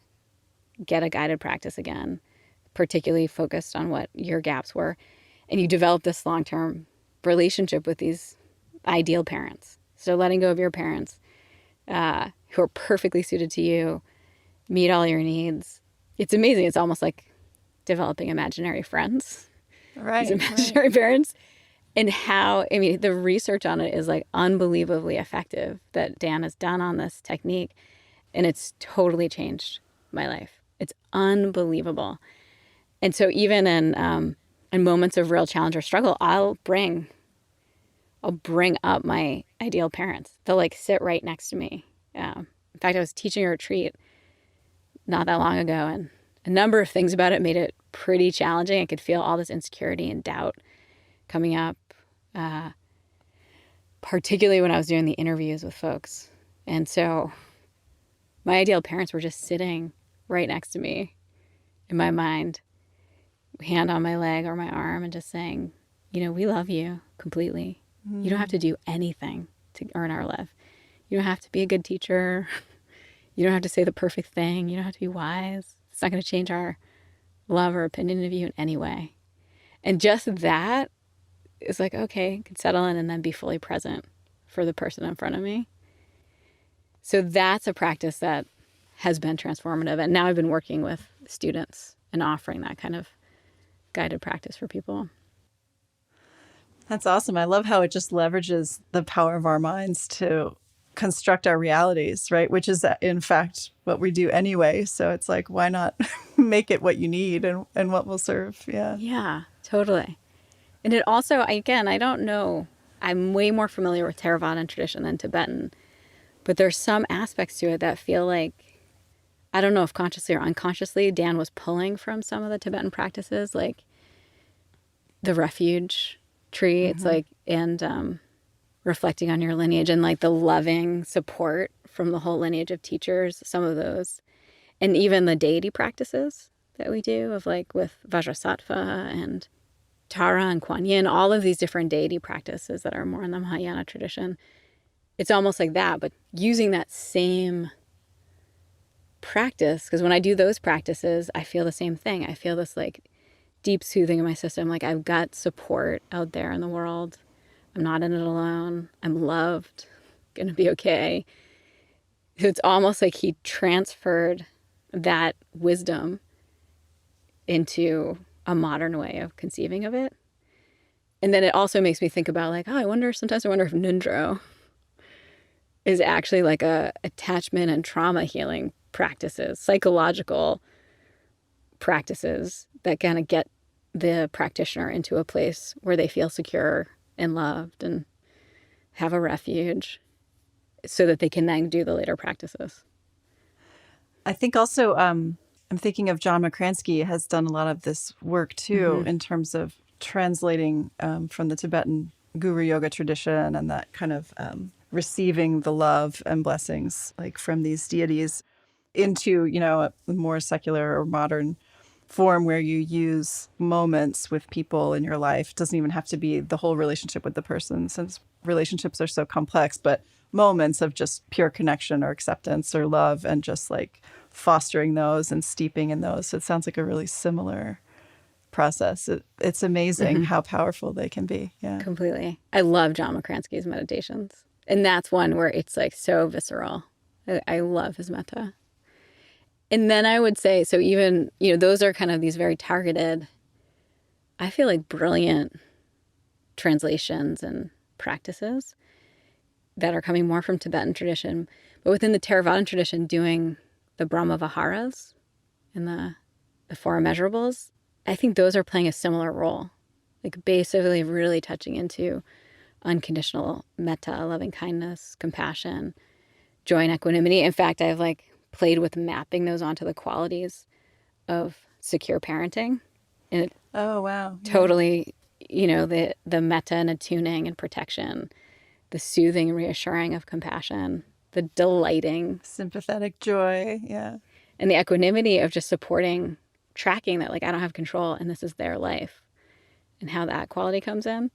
get a guided practice again, particularly focused on what your gaps were. And you develop this long-term relationship with these ideal parents. So letting go of your parents who are perfectly suited to you, meet all your needs. It's amazing. It's almost like developing imaginary friends. Right. These imaginary parents. And how, I mean, the research on it is like unbelievably effective that Dan has done on this technique. And it's totally changed my life. It's unbelievable. And so even in moments of real challenge or struggle, I'll bring up my ideal parents. They'll like sit right next to me. In fact, I was teaching a retreat not that long ago, and a number of things about it made it pretty challenging. I could feel all this insecurity and doubt coming up, particularly when I was doing the interviews with folks. And so my ideal parents were just sitting right next to me in my mind, hand on my leg or my arm, and just saying, we love you completely. You don't have to do anything to earn our love. You don't have to be a good teacher. You don't have to say the perfect thing. You don't have to be wise. It's not going to change our love or opinion of you in any way. And just that is like, okay, I can settle in and then be fully present for the person in front of me. So that's a practice that has been transformative. And now I've been working with students and offering that kind of guided practice for people. That's awesome. I love how it just leverages the power of our minds to construct our realities, right? Which is, in fact, what we do anyway. So it's like, why not make it what you need and what will serve? Yeah. Yeah, totally. And it also, again, I don't know, I'm way more familiar with Theravadan tradition than Tibetan, but there's some aspects to it that feel like, I don't know if consciously or unconsciously, Dan was pulling from some of the Tibetan practices, like the refuge tree. It's like, and reflecting on your lineage and like the loving support from the whole lineage of teachers, some of those. And even the deity practices that we do of like with Vajrasattva and Tara and Kuan Yin, all of these different deity practices that are more in the Mahayana tradition. It's almost like that, but using that same practice, because when I do those practices, I feel the same thing. I feel this like deep soothing in my system. Like I've got support out there in the world. I'm not in it alone. I'm loved. Going to be okay. So it's almost like he transferred that wisdom into a modern way of conceiving of it. And then it also makes me think about like, sometimes I wonder if Nundro is actually like a attachment and trauma healing practices, psychological practices that kind of get the practitioner into a place where they feel secure and loved and have a refuge so that they can then do the later practices. I think also, I'm thinking of John McCransky has done a lot of this work too, in terms of translating from the Tibetan guru yoga tradition and that kind of receiving the love and blessings like from these deities into, a more secular or modern form where you use moments with people in your life. It doesn't even have to be the whole relationship with the person, since relationships are so complex, but moments of just pure connection or acceptance or love and just like fostering those and steeping in those. So it sounds like a really similar process. It's amazing how powerful they can be. Yeah, completely. I love John McCransky's meditations. And that's one where it's like so visceral. I love his metta. And then I would say, so even, those are kind of these very targeted, I feel like brilliant translations and practices that are coming more from Tibetan tradition. But within the Theravadan tradition, doing the Brahma Viharas and the four immeasurables, I think those are playing a similar role. Like basically really touching into unconditional metta, loving kindness, compassion, joy and equanimity. In fact, I've like played with mapping those onto the qualities of secure parenting. And it Oh, wow. totally, the metta and attuning and protection, the soothing and reassuring of compassion, the delighting, Sympathetic joy. Yeah. and the equanimity of just supporting, tracking that like I don't have control and this is their life, and how that quality comes in.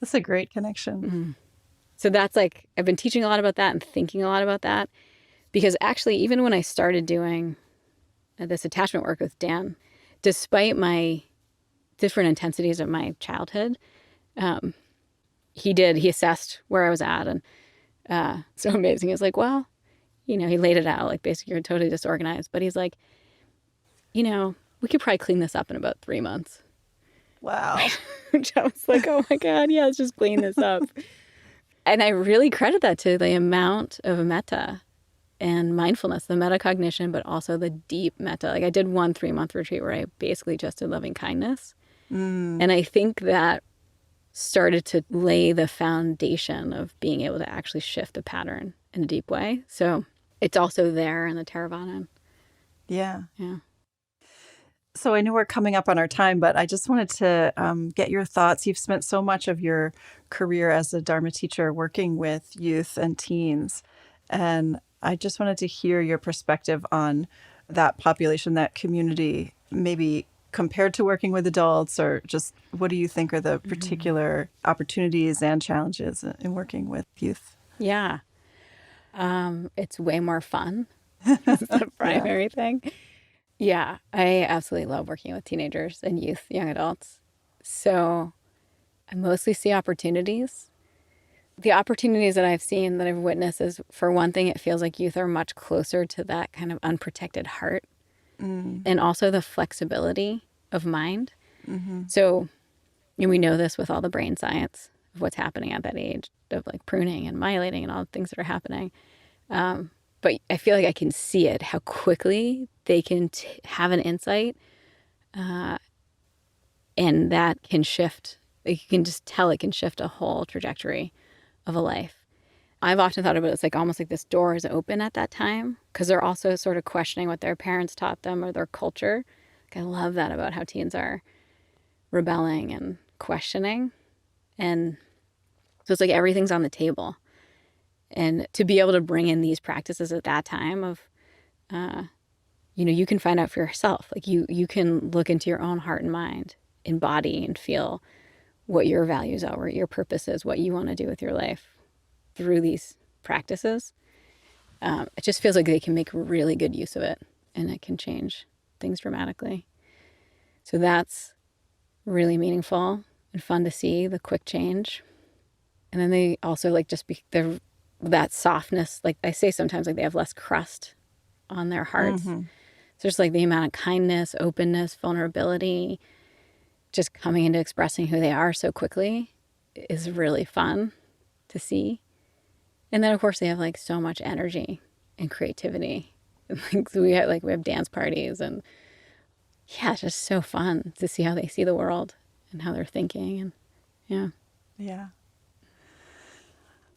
That's a great connection. Mm-hmm. So that's like, I've been teaching a lot about that and thinking a lot about that, because actually, even when I started doing this attachment work with Dan, despite my different intensities of my childhood, he assessed where I was at. And so amazing. He was like, well, he laid it out, like basically you're totally disorganized. But he's like, we could probably clean this up in about 3 months. Wow. Which I was like, oh my God, yeah, let's just clean this up. And I really credit that to the amount of metta and mindfulness, the metacognition, but also the deep metta. Like I did one 3-month retreat where I basically just did loving kindness. And I think that started to lay the foundation of being able to actually shift a pattern in a deep way. So it's also there in the Theravada. Yeah. Yeah. So I know we're coming up on our time, but I just wanted to get your thoughts. You've spent so much of your career as a Dharma teacher working with youth and teens. And I just wanted to hear your perspective on that population, that community, maybe compared to working with adults, or just what do you think are the particular opportunities and challenges in working with youth? Yeah. It's way more fun. That's the primary thing. Yeah, I absolutely love working with teenagers and youth, young adults. So I mostly see opportunities. The opportunities that I've seen, that I've witnessed, is for one thing, it feels like youth are much closer to that kind of unprotected heart, and also the flexibility of mind. So we know this with all the brain science of what's happening at that age, of like pruning and myelating and all the things that are happening. But I feel like I can see it, how quickly they can have an insight, and that can shift. You can just tell it can shift a whole trajectory of a life. I've often thought about it as like almost like this door is open at that time, because they're also sort of questioning what their parents taught them or their culture. Like, I love that about how teens are rebelling and questioning. And so it's like everything's on the table. And to be able to bring in these practices at that time of, you can find out for yourself. Like you can look into your own heart and mind, embody and feel what your values are, what your purpose is, what you want to do with your life through these practices. It just feels like they can make really good use of it, and it can change things dramatically. So that's really meaningful and fun to see, the quick change. And then they also like just that softness, like I say sometimes, like they have less crust on their hearts. So just like the amount of kindness, openness, vulnerability, just coming into expressing who they are so quickly is really fun to see. And then of course they have like so much energy and creativity. And like so we have dance parties, and yeah, it's just so fun to see how they see the world and how they're thinking. And Yeah.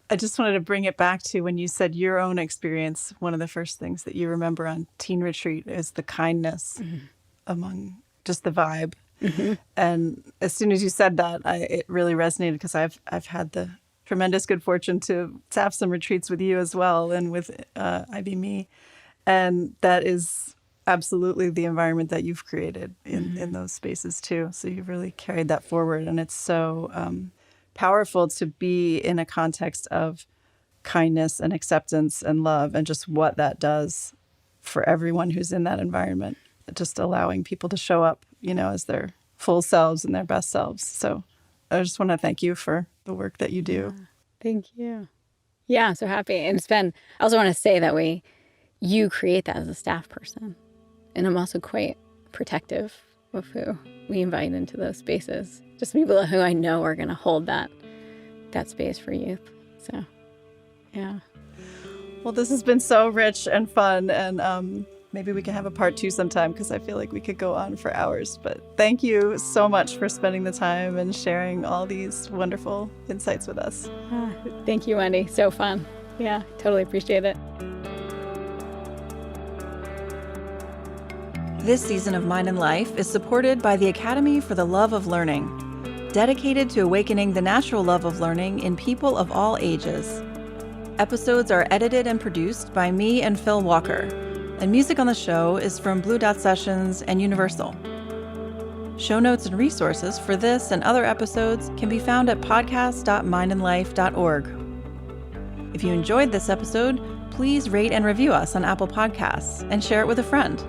I just wanted to bring it back to when you said your own experience. One of the first things that you remember on teen retreat is the kindness among just the vibe. And as soon as you said that, it really resonated, because I've had the tremendous good fortune to have some retreats with you as well, and with iBme. And that is absolutely the environment that you've created in those spaces too. So you've really carried that forward, and it's so powerful to be in a context of kindness and acceptance and love, and just what that does for everyone who's in that environment, just allowing people to show up, as their full selves and their best selves. So I just want to thank you for the work that you do. Yeah, thank you. Yeah, I'm so happy. And I also want to say that you create that as a staff person. And I'm also quite protective of who we invite into those spaces. Just people who I know are going to hold that space for youth. So, yeah. Well, this has been so rich and fun, and maybe we can have a part 2 sometime because I feel like we could go on for hours. But thank you so much for spending the time and sharing all these wonderful insights with us. Thank you, Wendy. So fun. Yeah, totally appreciate it. This season of Mind and Life is supported by the Academy for the Love of Learning, dedicated to awakening the natural love of learning in people of all ages. Episodes are edited and produced by me and Phil Walker, and music on the show is from Blue Dot Sessions and Universal. Show notes and resources for this and other episodes can be found at podcast.mindandlife.org. If you enjoyed this episode, please rate and review us on Apple Podcasts and share it with a friend.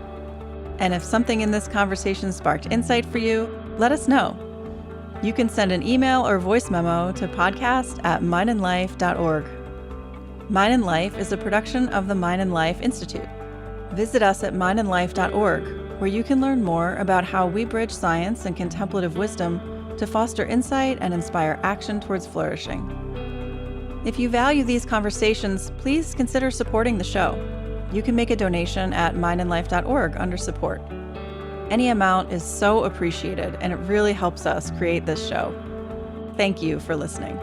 And if something in this conversation sparked insight for you, let us know. You can send an email or voice memo to podcast@mindandlife.org. Mind and Life is a production of the Mind and Life Institute. Visit us at mindandlife.org, where you can learn more about how we bridge science and contemplative wisdom to foster insight and inspire action towards flourishing. If you value these conversations, please consider supporting the show. You can make a donation at mindandlife.org under support. Any amount is so appreciated, and it really helps us create this show. Thank you for listening.